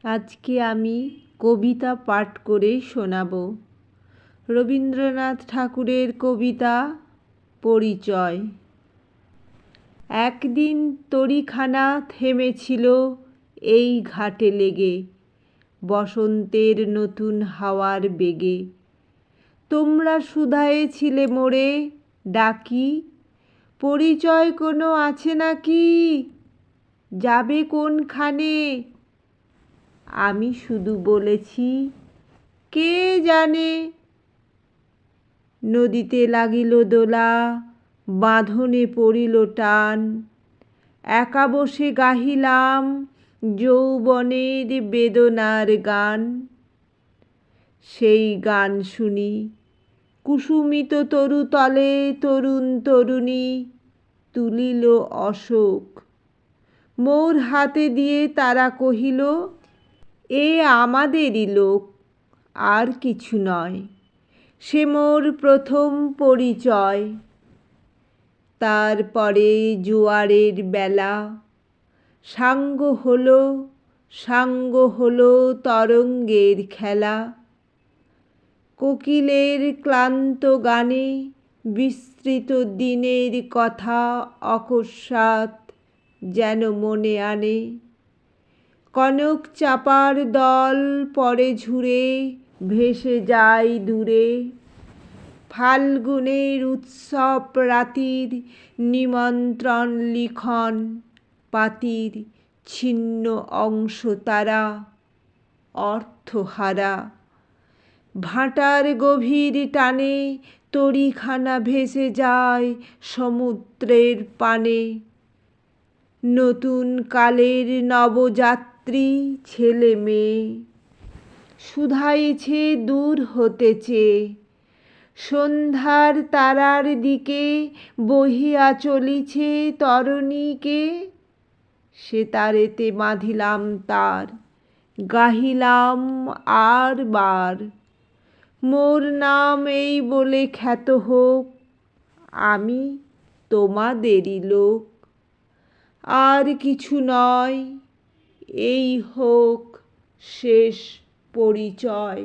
আজকে আমি কবিতা পাঠ করে শোনাব। রবীন্দ্রনাথ ঠাকুরের কবিতা পরিচয়। একদিন তরীখানা থেমেছিল এই ঘাটে লেগে, বসন্তের নতুন হাওয়ার বেগে। তোমরা শুধায়েছিলে মোরে, ডাকি পরিচয় কোনো আছে নাকি, যাবে কোনখানে? আমি শুধু বলেছি, কে জানে। নদীতে লাগিল দোলা, বাঁধনে পড়িল টান, একা বসে গাহিলাম যৌবনের বেদনার গান। সেই গান শুনি কুসুমিত তরুতলে তরুণ তরুণী তুলিল অশোক। মোর হাতে দিয়ে তারা কহিল, এ আমাদেরই লোক, আর কিছু নয়। সে মোর প্রথম পরিচয়। তারপরে জোয়ারের বেলা, সাঙ্গ হলো তরঙ্গের খেলা। কোকিলের ক্লান্ত গানে বিস্মৃত দিনের কথা অকস্মাৎ যেন মনে আনে। কনক চাঁপার দল পরে ঝুরে ভেসে যায় দূরে। ফাল্গুনের উৎসব রাতির নিমন্ত্রণ লিখন পাতির ছিন্ন অংশ তারা অর্থহারা। ভাটার গভীর টানে তরীখানা ভেসে যায় সমুদ্রের পানে। নতুন কালের নবযাত্রী ছেলে মেয়ে শুধাইছে দূর হতে চেয়ে। সন্ধ্যার তারার দিকে বহিয়া চলিছে তরণীকে। সে তারেতে বাঁধিলাম তার, গাহিলাম আর বার, মোর নাম এই বলে খ্যাত হোক, আমি তোমাদেরই লোক। আর কিছু নয়, এই হোক শেষ পরিচয়।